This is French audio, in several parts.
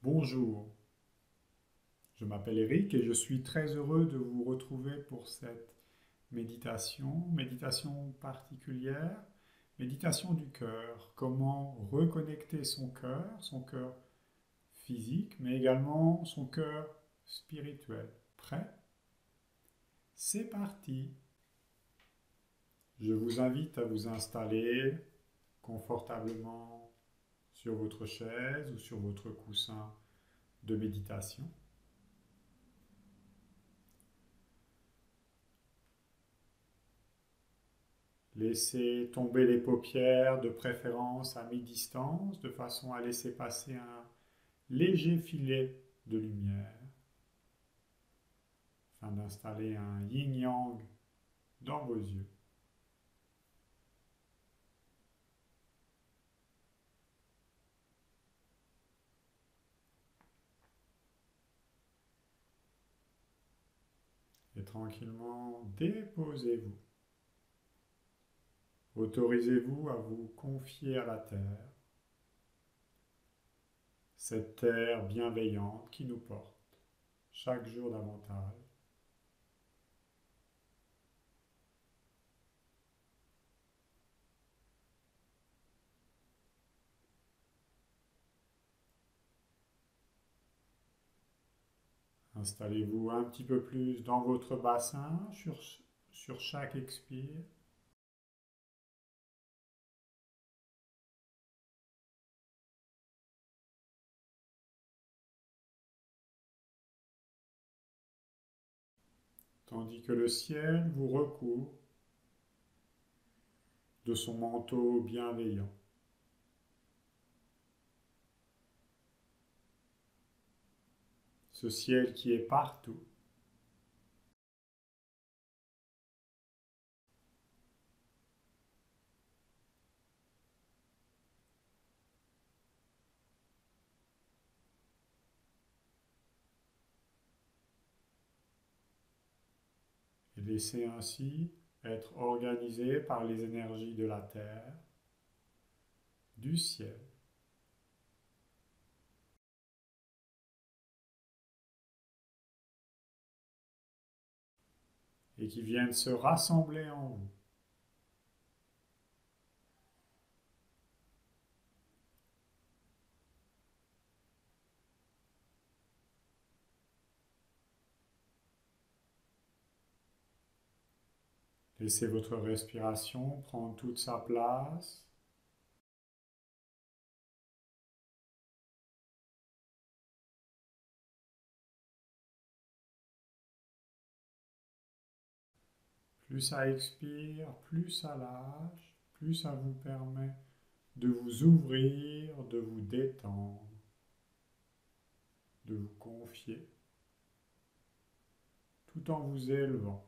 Bonjour, je m'appelle Eric et je suis très heureux de vous retrouver pour cette méditation particulière, méditation du cœur, comment reconnecter son cœur physique, mais également son cœur spirituel. Prêt? C'est parti. Je vous invite à vous installer confortablement sur votre chaise ou sur votre coussin de méditation. Laissez tomber les paupières, de préférence à mi-distance, de façon à laisser passer un léger filet de lumière, afin d'installer un yin-yang dans vos yeux. Et tranquillement, déposez-vous. Autorisez-vous à vous confier à la terre, cette terre bienveillante qui nous porte chaque jour davantage. Installez-vous un petit peu plus dans votre bassin sur chaque expire. Tandis que le ciel vous recouvre de son manteau bienveillant. Ce ciel qui est partout. Et laissez ainsi être organisé par les énergies de la terre, du ciel. Et qui viennent se rassembler en vous. Laissez votre respiration prendre toute sa place. Plus ça expire, plus ça lâche, plus ça vous permet de vous ouvrir, de vous détendre, de vous confier, tout en vous élevant.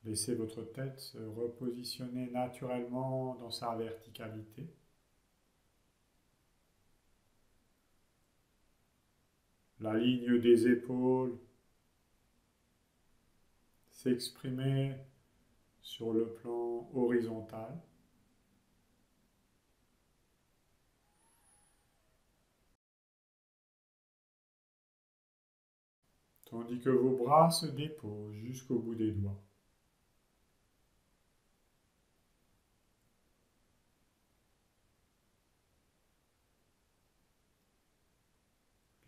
Laissez votre tête se repositionner naturellement dans sa verticalité. La ligne des épaules s'exprimer sur le plan horizontal. Tandis que vos bras se déposent jusqu'au bout des doigts.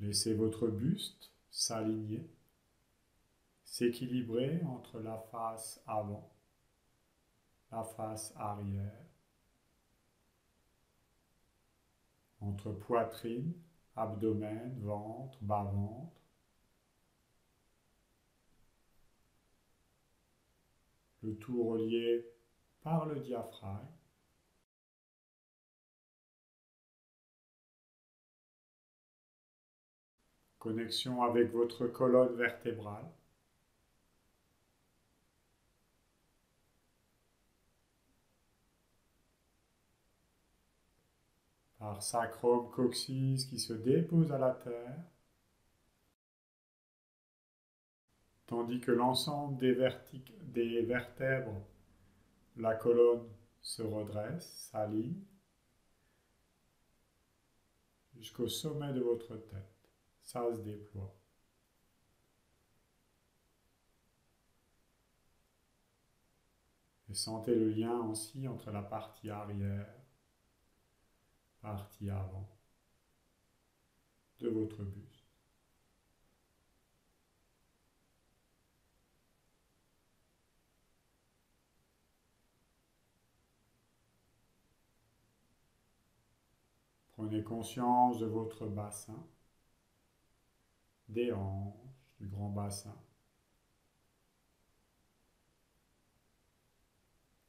Laissez votre buste s'aligner, s'équilibrer entre la face avant, la face arrière, entre poitrine, abdomen, ventre, bas-ventre, le tout relié par le diaphragme. Connexion avec votre colonne vertébrale. par sacrum coccyx qui se dépose à la terre, tandis que l'ensemble des vertèbres, la colonne se redresse, s'aligne jusqu'au sommet de votre tête. Ça se déploie. Et sentez le lien aussi entre la partie arrière, partie avant de votre buste. Prenez conscience de votre bassin, des hanches, du grand bassin,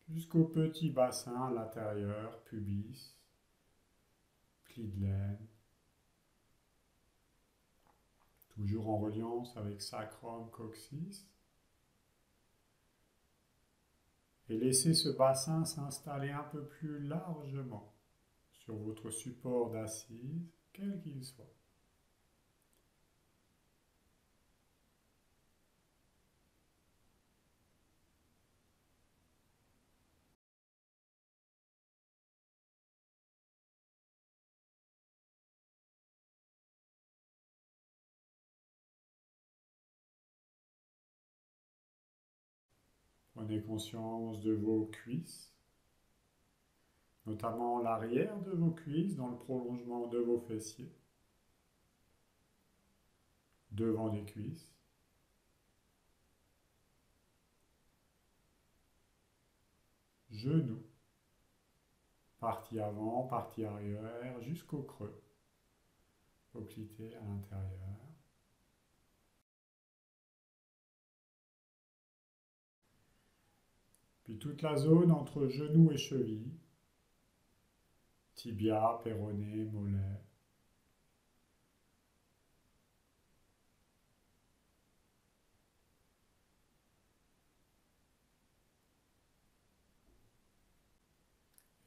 jusqu'au petit bassin à l'intérieur, pubis, pli de laine, toujours en reliance avec sacrum coccyx. Et laissez ce bassin s'installer un peu plus largement sur votre support d'assise, quel qu'il soit. Prenez conscience de vos cuisses, notamment l'arrière de vos cuisses dans le prolongement de vos fessiers, devant les cuisses, genoux, partie avant, partie arrière, jusqu'au creux, occluté à l'intérieur. Puis toute la zone entre genoux et chevilles, tibia, péroné, mollet.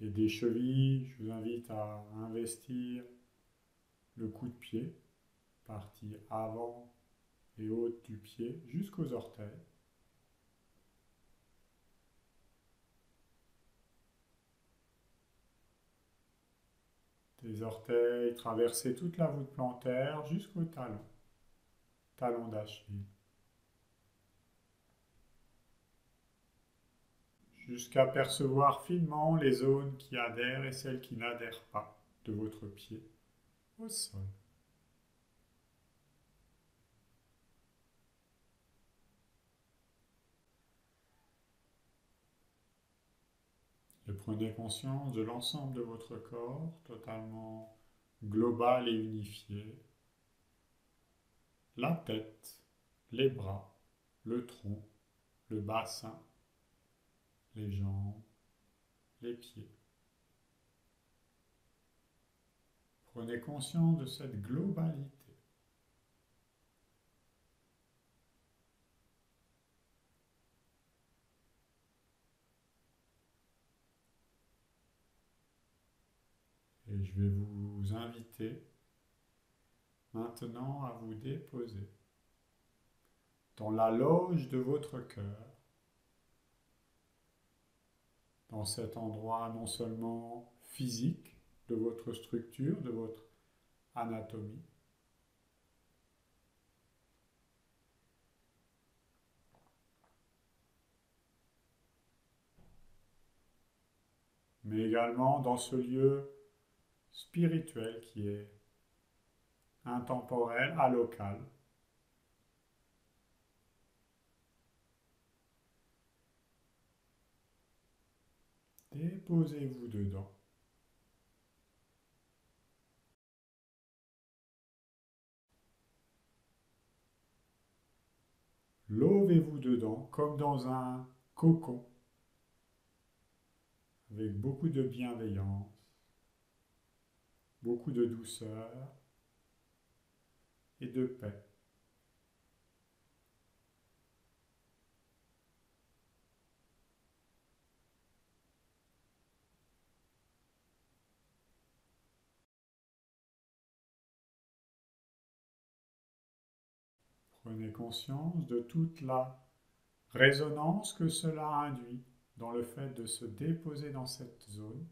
Et des chevilles, je vous invite à investir le coup de pied, partie avant et haute du pied, jusqu'aux orteils. Des orteils traverser toute la voûte plantaire jusqu'au talon, talon d'Achille. Jusqu'à percevoir finement les zones qui adhèrent et celles qui n'adhèrent pas de votre pied au sol. Et prenez conscience de l'ensemble de votre corps totalement global et unifié. La tête, les bras, le tronc, le bassin, les jambes, les pieds. Prenez conscience de cette globalité. Et je vais vous inviter maintenant à vous déposer dans la loge de votre cœur, dans cet endroit non seulement physique de votre structure, de votre anatomie, mais également dans ce lieu spirituel qui est intemporel, alocal. Déposez-vous dedans. Lovez-vous dedans comme dans un cocon avec beaucoup de bienveillance, beaucoup de douceur et de paix. Prenez conscience de toute la résonance que cela induit dans le fait de se déposer dans cette zone,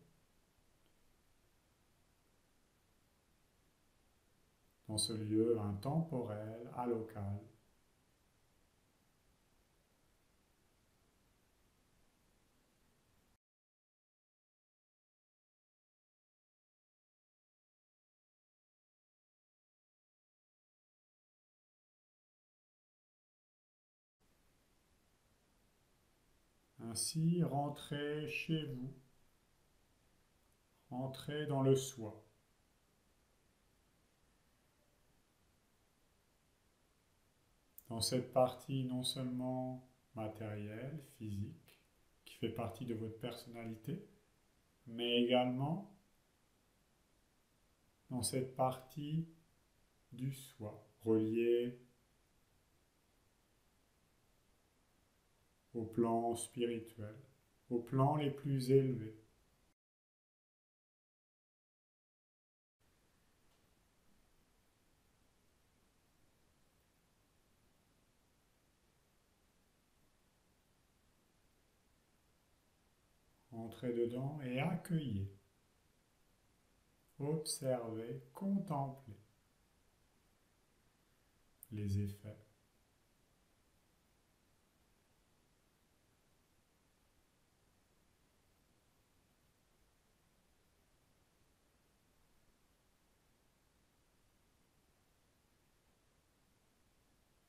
dans ce lieu intemporel, alocal. Ainsi, rentrez chez vous, rentrez dans le soi, dans cette partie non seulement matérielle, physique, qui fait partie de votre personnalité, mais également dans cette partie du soi, reliée au plan spirituel, aux plans les plus élevés. Entrez dedans et accueillez, observez, contemplez les effets.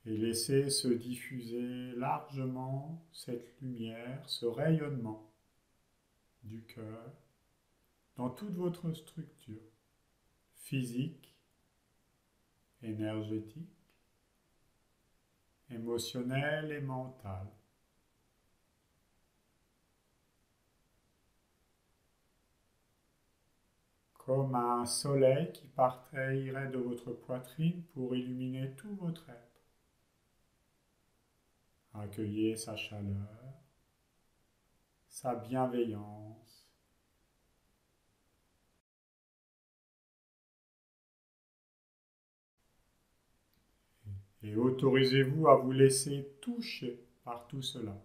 Et laissez se diffuser largement cette lumière, ce rayonnement du cœur dans toute votre structure physique, énergétique, émotionnelle et mentale. Comme un soleil qui partirait de votre poitrine pour illuminer tout votre être. Accueillez sa chaleur, sa bienveillance. Et autorisez-vous à vous laisser toucher par tout cela.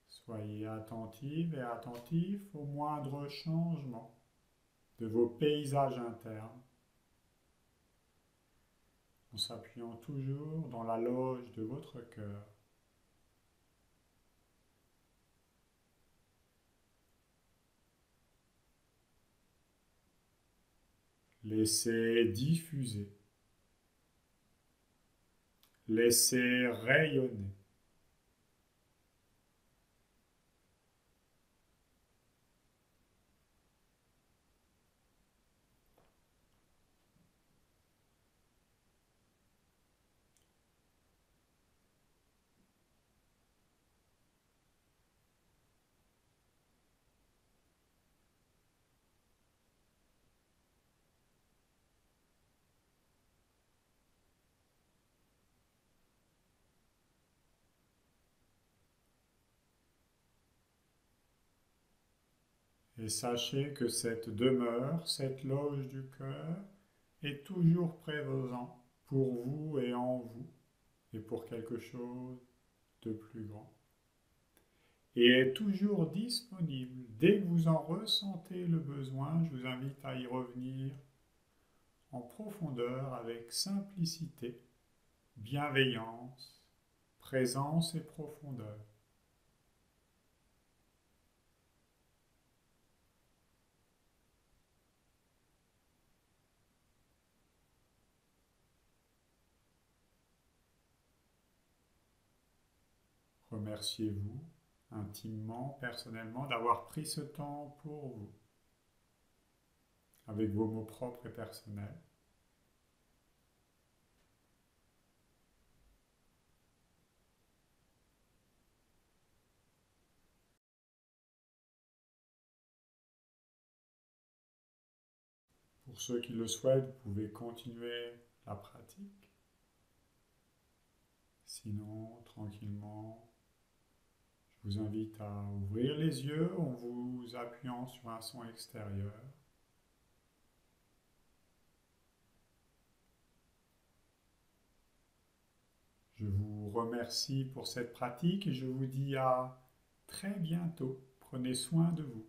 Soyez attentive et attentif aux moindres changements de vos paysages internes, en s'appuyant toujours dans la loge de votre cœur. Laissez diffuser, laissez rayonner. Et sachez que cette demeure, cette loge du cœur, est toujours présente pour vous et en vous, et pour quelque chose de plus grand. Et est toujours disponible. Dès que vous en ressentez le besoin, je vous invite à y revenir en profondeur avec simplicité, bienveillance, présence et profondeur. Remerciez-vous intimement, personnellement, d'avoir pris ce temps pour vous, avec vos mots propres et personnels. Pour ceux qui le souhaitent, vous pouvez continuer la pratique. Sinon, tranquillement, je vous invite à ouvrir les yeux en vous appuyant sur un son extérieur. Je vous remercie pour cette pratique et je vous dis à très bientôt. Prenez soin de vous.